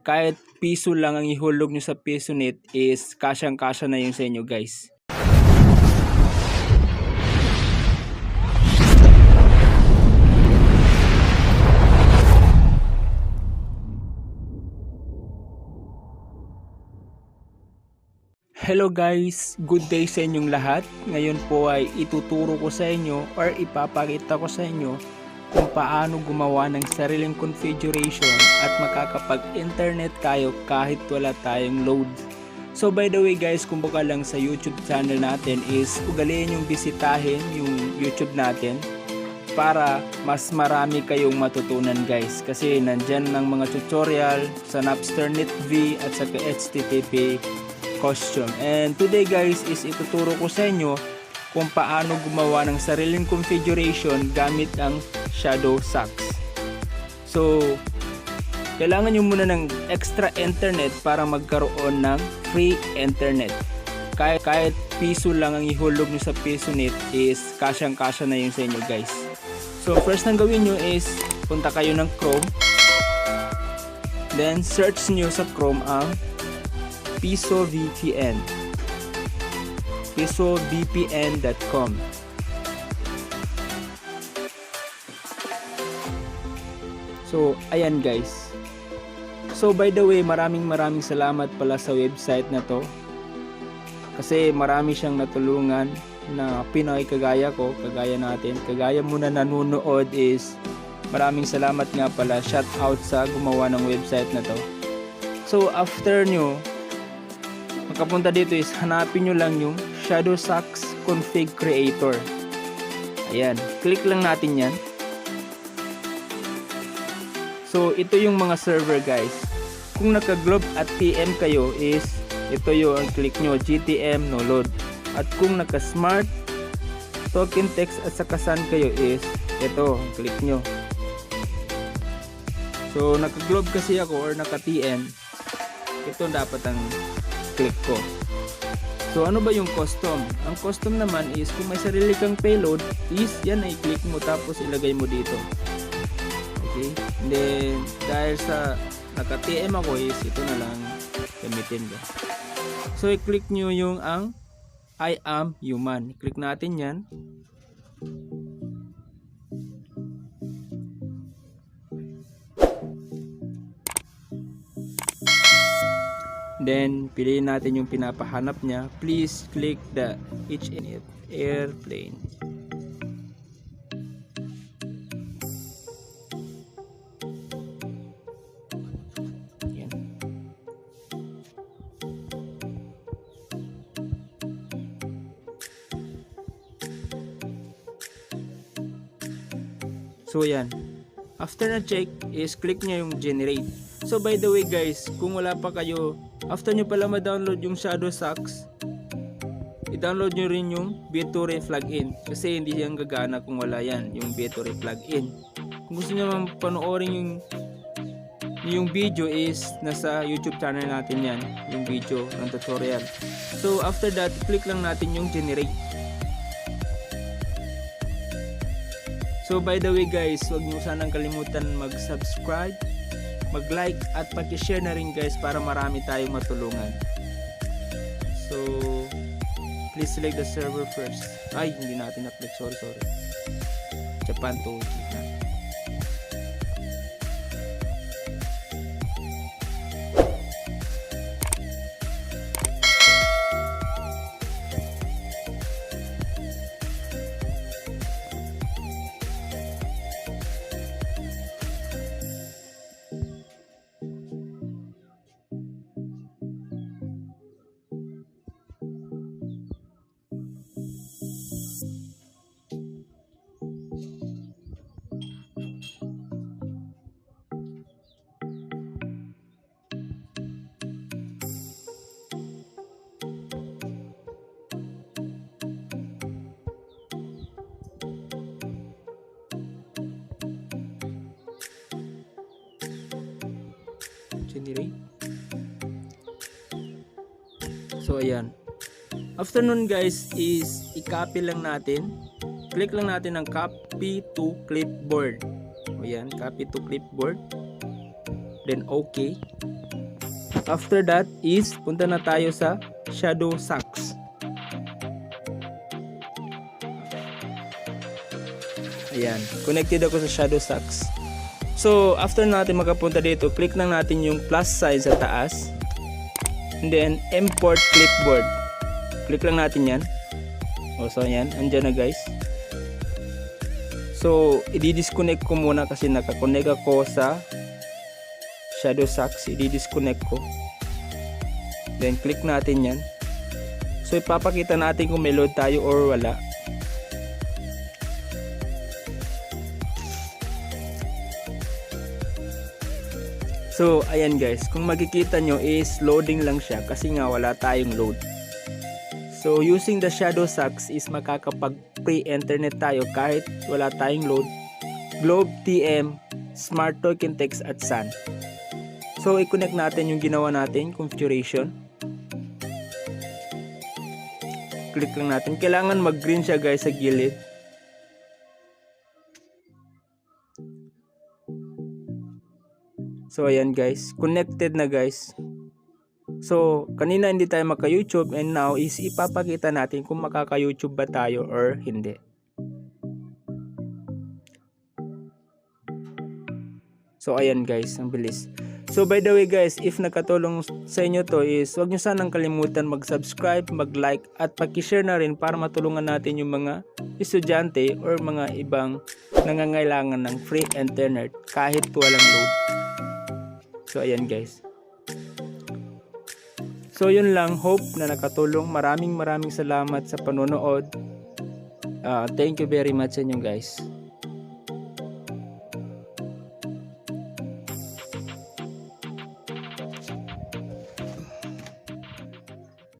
kahit piso lang ang ihulog nyo sa PisoNet is kasyang-kasya na yun sa inyo guys. Hello guys, good day sa inyong lahat. Ngayon po ay ituturo ko sa inyo or ipapakita ko sa inyo kung paano gumawa ng sariling configuration at makakapag-internet kayo kahit wala tayong load. So by the way guys, kung baka lang sa YouTube channel natin is ugaliin yung bisitahin yung YouTube natin para mas marami kayong matutunan guys. Kasi nandyan ng mga tutorial sa Napster NetV at sa HTTP costume. And today guys is ituturo ko sa inyo kung paano gumawa ng sariling configuration gamit ang Shodowshock. So kailangan nyo muna ng extra internet para magkaroon ng free internet. Kahit piso lang ang ihulog nyo sa PisoNet is kasyang-kasya na yun sa inyo guys. So first nang gawin nyo is punta kayo ng Chrome, then search nyo sa Chrome ang Piso VPN, pisovpn.com. So ayan guys. So by the way, maraming salamat pala sa website na to, kasi marami siyang natulungan na Pinoy kagaya ko, kagaya natin, kagaya mo na nanonood is maraming salamat nga pala. Shout out sa gumawa ng website na to. So after nyo makapunta dito is hanapin nyo lang yung Shodowshock Config Creator. Ayan, click lang natin yan. So ito yung mga server guys. Kung naka-globe at TM kayo is ito yung click nyo, GTM no load. At kung naka-smart token text at saka SAN kayo is ito, click nyo. So naka-globe kasi ako or naka-TM, ito dapat ang click ko. So ano ba yung custom? Ang custom naman is kung may sarili kang payload is yan ay click mo tapos ilagay mo dito. Okay? And then dahil sa naka-TM ako is ito na lang gamitin ko. So i-click nyo yung ang I am human. I-click natin yan. Then piliin natin yung pinapahanap niya. Please click the airplane. Yan. So yan. After na check is click niya yung generate. So by the way guys, kung wala pa kayo, after nyo pala ma-download yung Shodowshock, i-download nyo rin yung BitTorrent plugin kasi hindi yan gagana kung wala yan, yung BitTorrent plugin. Kung gusto nyo man panoorin yung video is nasa YouTube channel natin yan, yung video ng tutorial. So after that, click lang natin yung generate. So by the way guys, huwag nyo sanang kalimutan mag-subscribe, mag-like at pag-share na rin guys para marami tayong matulungan. So please select the server first. Ay, hindi natin na-click, sorry. Japan to na. Generate. So ayan. After nun guys is i-copy lang natin. Click lang natin ang copy to clipboard. O yan, copy to clipboard. Then okay. after that is punta na tayo sa Shodowshock. Ayan, connected ako sa Shodowshock. So after natin makapunta dito, click lang natin yung plus sign sa taas. And then import clipboard. Click lang natin yan. O so yan, andyan na guys. So i-disconnect ko muna kasi nakakonect ako sa Shodowshock. I-disconnect ko. Then click natin yan. So ipapakita natin kung may load tayo or wala. So ayan guys, kung makikita nyo is loading lang siya kasi nga wala tayong load. So using the Shodowshock is makakapag pre-internet tayo kahit wala tayong load. Globe, TM, Smart Token Text at Sun. So i-connect natin yung ginawa natin, configuration. Click lang natin. Kailangan mag-green siya guys sa gilid. So ayan guys, connected na guys. So kanina hindi tayo maka-YouTube and now is ipapakita natin kung makaka-YouTube ba tayo or hindi. So ayan guys, ang bilis. So by the way guys, if nakatulong sa inyo to is huwag nyo sanang kalimutan mag-subscribe, mag-like at paki-share na rin para matulungan natin yung mga estudyante or mga ibang nangangailangan ng free internet kahit walang load. So ayan guys. So yun lang, hope na nakatulong. Maraming salamat sa panonood. Thank you very much sa inyo guys.